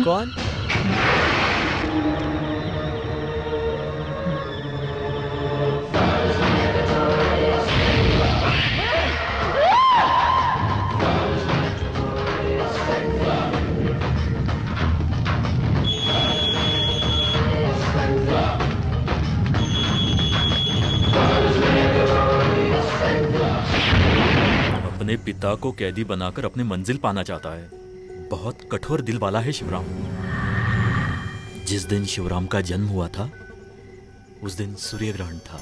कौन? अपने पिता को कैदी बनाकर अपनी मंजिल पाना चाहता है। बहुत कठोर दिल वाला है शिवराम। जिस दिन शिवराम का जन्म हुआ था उस दिन सूर्य ग्रहण था।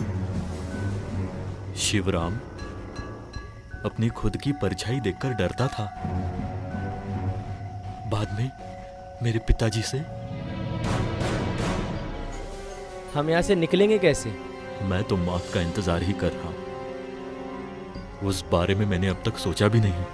शिवराम अपनी खुद की परछाई देखकर डरता था। बाद में मेरे पिताजी से। हम यहाँ से निकलेंगे कैसे? मैं तो मौत का इंतजार ही कर रहा हूं। उस बारे में मैंने अब तक सोचा भी नहीं।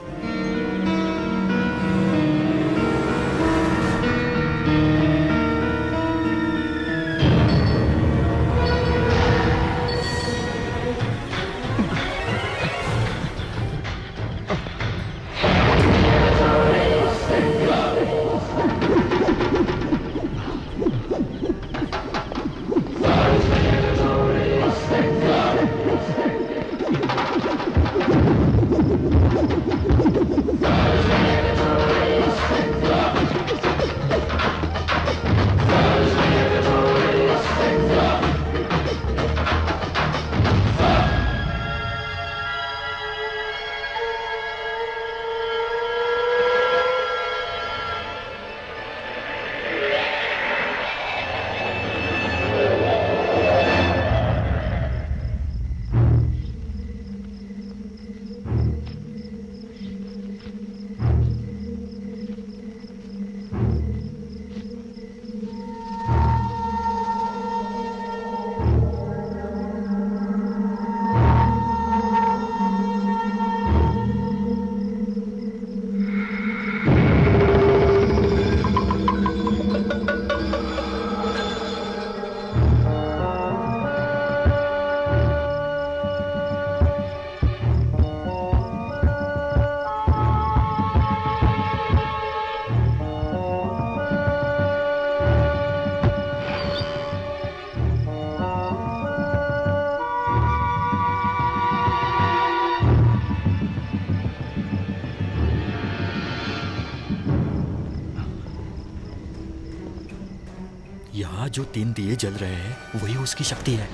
यहाँ जो 3 दिए जल रहे हैं वही उसकी शक्ति है।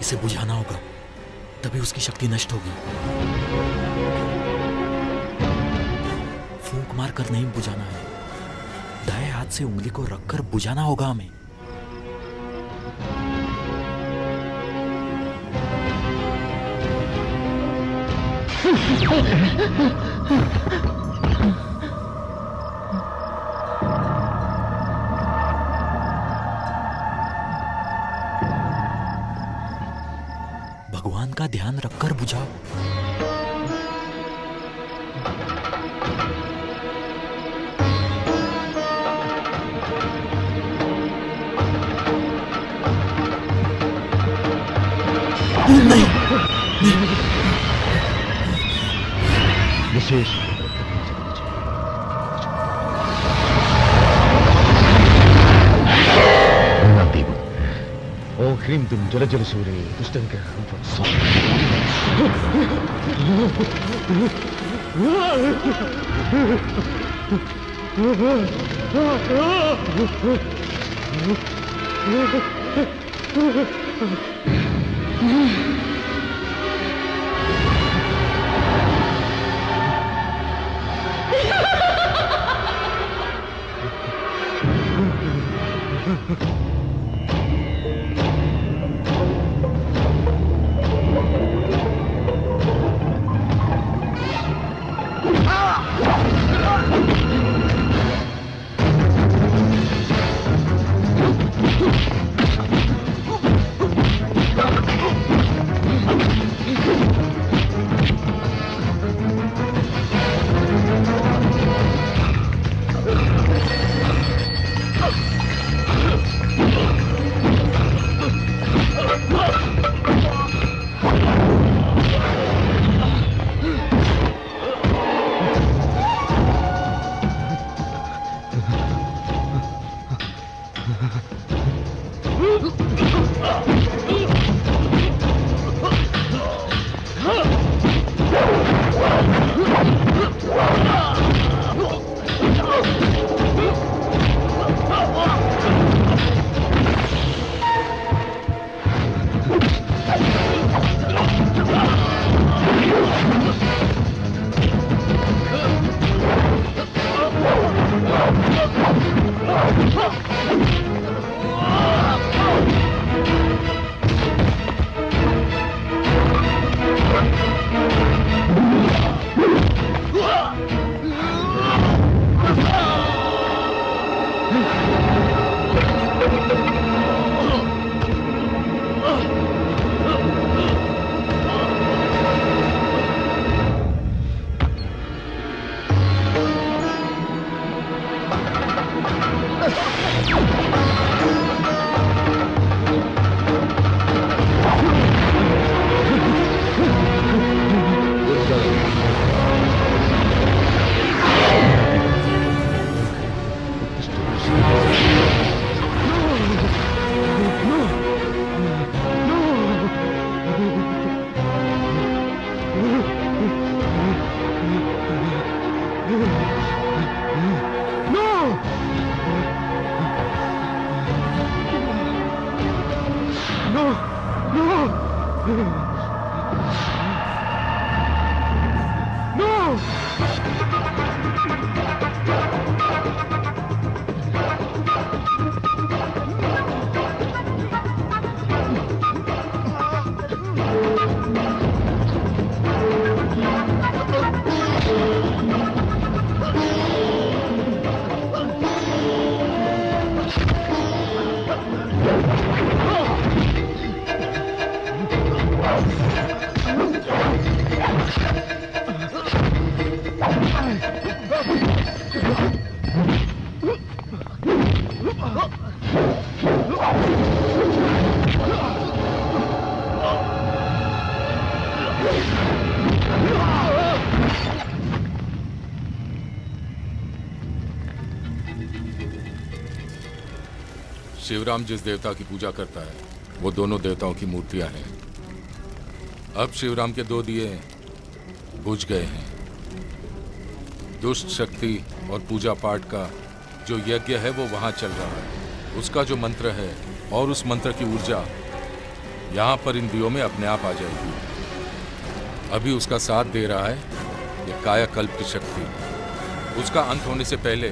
इसे बुझाना होगा, तभी उसकी शक्ति नष्ट होगी। फूंक मार कर नहीं बुझाना है, दाएं हाथ से उंगली को रखकर बुझाना होगा हमें। भगवान का ध्यान रखकर बुझाओ। नहीं, विशेष ओम ह्रीं दुं जल जल सूरे दुष्टंकर शिवराम जिस देवता की पूजा करता है वो दोनों देवताओं की मूर्तियां हैं। अब शिवराम के 2 दिए बुझ गए हैं। दुष्ट शक्ति और पूजा पाठ का जो यज्ञ है वो वहां चल रहा है। उसका जो मंत्र है और उस मंत्र की ऊर्जा यहाँ पर इन दियों में अपने आप आ जाएगी। अभी उसका साथ दे रहा है ये कायाकल्प की शक्ति। उसका अंत होने से पहले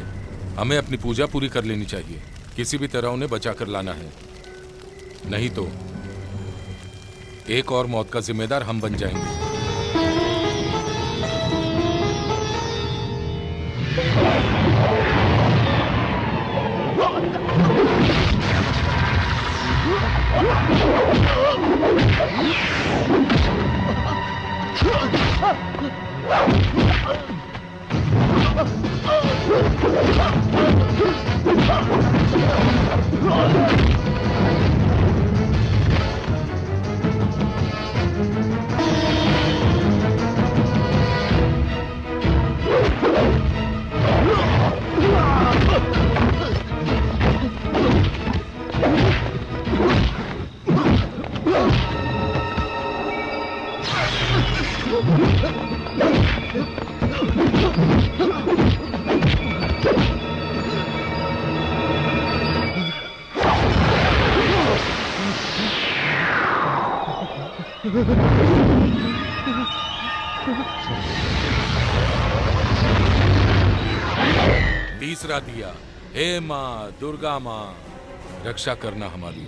हमें अपनी पूजा पूरी कर लेनी चाहिए। किसी भी तरह उन्हें बचा कर लाना है, नहीं तो एक और मौत का जिम्मेदार हम बन जाएंगे। तीसरा दिया, हे माँ दुर्गा माँ रक्षा करना हमारी।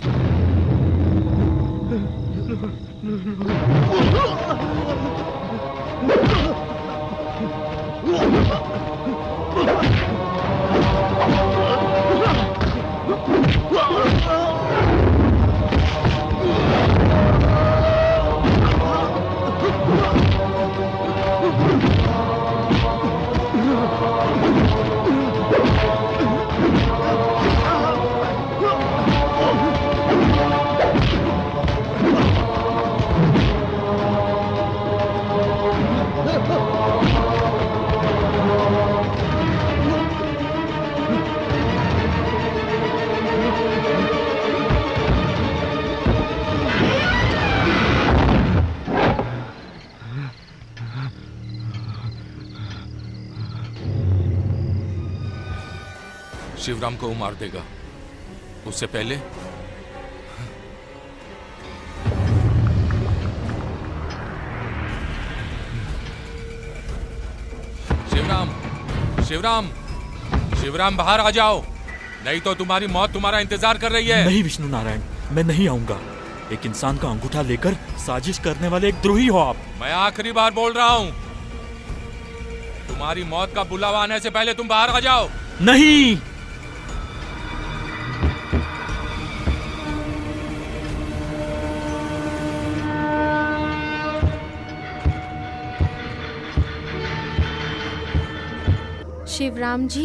शिवराम को वो मार देगा। उससे पहले शिवराम, शिवराम, शिवराम बाहर आ जाओ, नहीं तो तुम्हारी मौत तुम्हारा इंतजार कर रही है। नहीं विष्णु नारायण, मैं नहीं आऊंगा। एक इंसान का अंगूठा लेकर साजिश करने वाले एक द्रोही हो आप। मैं आखिरी बार बोल रहा हूं, तुम्हारी मौत का बुलावा आने से पहले तुम बाहर आ जाओ। नहीं, शिवराम जी।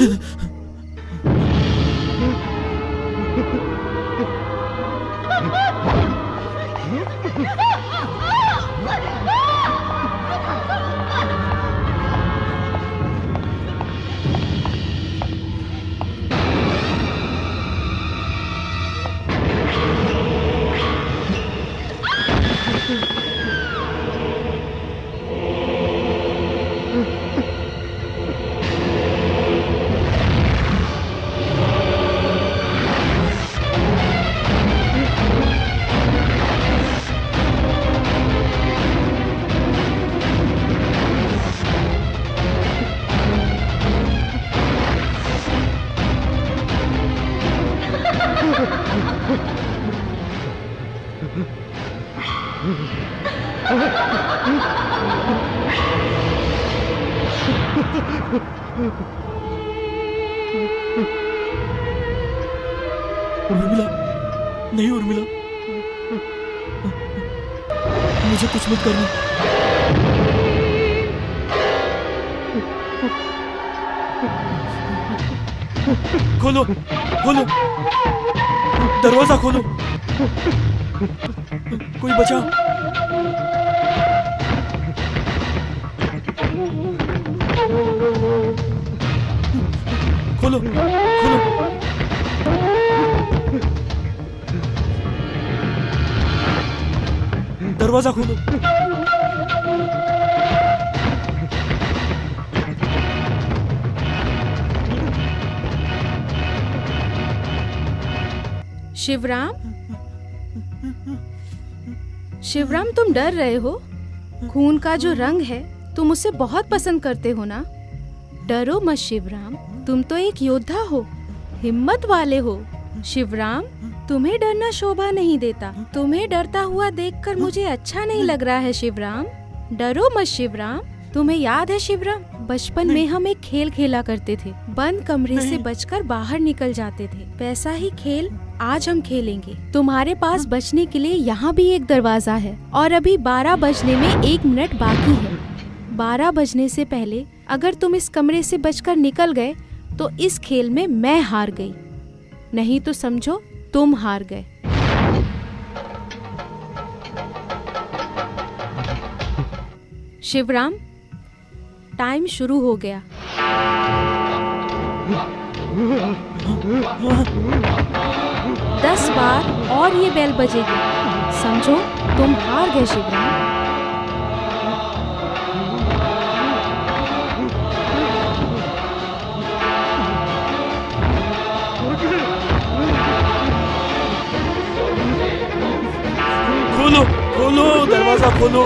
उर्मिला, नहीं उर्मिला, मुझे कुछ मत करना। खोलो, खोलो, दरवाजा खोलो, कोई बचाओ। खोलो, खोलो, दरवाजा खोलो। शिवराम, शिवराम तुम डर रहे हो? खून का जो रंग है तुम उसे बहुत पसंद करते हो ना? डरो मत शिवराम, तुम तो एक योद्धा हो, हिम्मत वाले हो। शिवराम, तुम्हें डरना शोभा नहीं देता। तुम्हें डरता हुआ देखकर मुझे अच्छा नहीं लग रहा है शिवराम। डरो मत शिवराम। तुम्हें याद है शिवराम, बचपन में हम एक खेल खेला करते थे, बंद कमरे से बचकर बाहर निकल जाते थे। वैसा ही खेल आज हम खेलेंगे। तुम्हारे पास बचने के लिए यहाँ भी एक दरवाजा है और अभी 12 बजने में 1 मिनट बाकी है। 12 बजने से पहले अगर तुम इस कमरे से बचकर निकल गए तो इस खेल में मैं हार गई, नहीं तो समझो तुम हार गए। शिवराम, टाइम शुरू हो गया। 10 बार और ये बेल बजेगी, समझो तुम हार गए शिवराम। खोलो, खोलो, दरवाजा खोलो।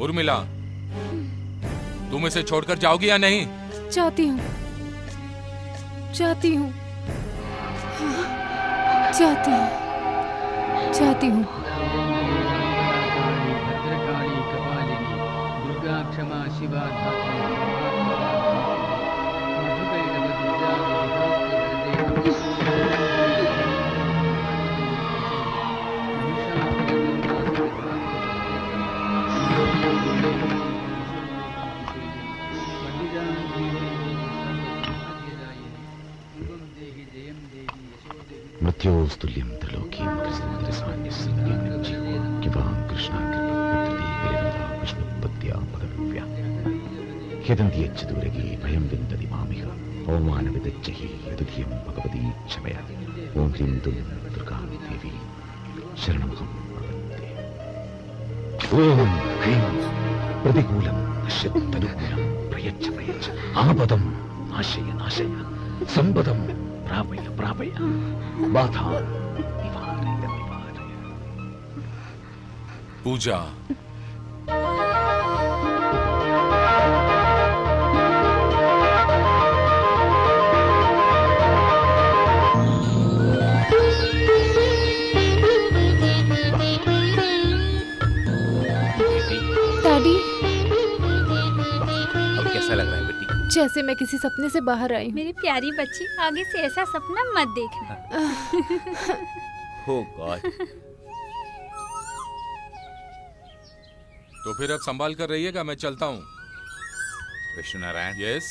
उर्मिला, तुम इसे छोड़कर जाओगी या नहीं? जाती हूँ, जाती हूँ, जाती हूँ, जाती हूँ। भद्रकाली कपालिनी दुर्गा क्षमा शिवा मृत्योस्तुल्यं त्रिलोकीं कृष्णां कृष्णाकृष्णपद्या पदव्या ह्यदन्ति यच्चदूरगे भयं विन्दति मामिह पवमानविदच्चहि यदुधियं भगवती क्षमया ॐ ह्रीं दुं दुर्गां देवी शरणमहं प्रपद्ये। ॐ ह्रीं प्रतिकूलं नश्यदनुकूलं प्रयच्छ प्रयच्छ आपदं नाशय नाशय सम्पदं प्रापय प्रापय बाधां निवारय निवारय। पूजा, डैडी, अब कैसा लग रहा है बेटी? जैसे मैं किसी सपने से बाहर आई हूँ। मेरी प्यारी बच्ची, आगे से ऐसा सपना मत देखना। हो गॉड। तो फिर अब संभाल कर रहिएगा, मैं चलता हूँ। विष्णु नारायण, यस।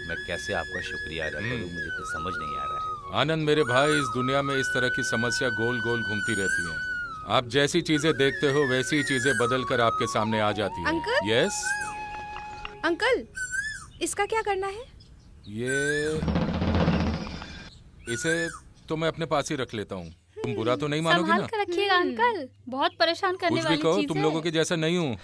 मैं कैसे आपका शुक्रिया अदा करूं, मुझे तो समझ नहीं आ रहा है। आनंद मेरे भाई, इस दुनिया में इस तरह की समस्या गोल गोल घूमती रहती हैं। आप जैसी चीजें देखते हो वैसी चीजें बदल कर आपके सामने आ जाती हैं। अंकल? यस। अंकल, इसका क्या करना है? इसे तो मैं अपने पास ही रख लेता हूँ। तुम बुरा तो नहीं मानोगी संभाल ना? कर रखिएगा अंकल, बहुत परेशान करने कुछ भी वाली कहो, चीज तुम है। लोगों के जैसा नहीं हूँ।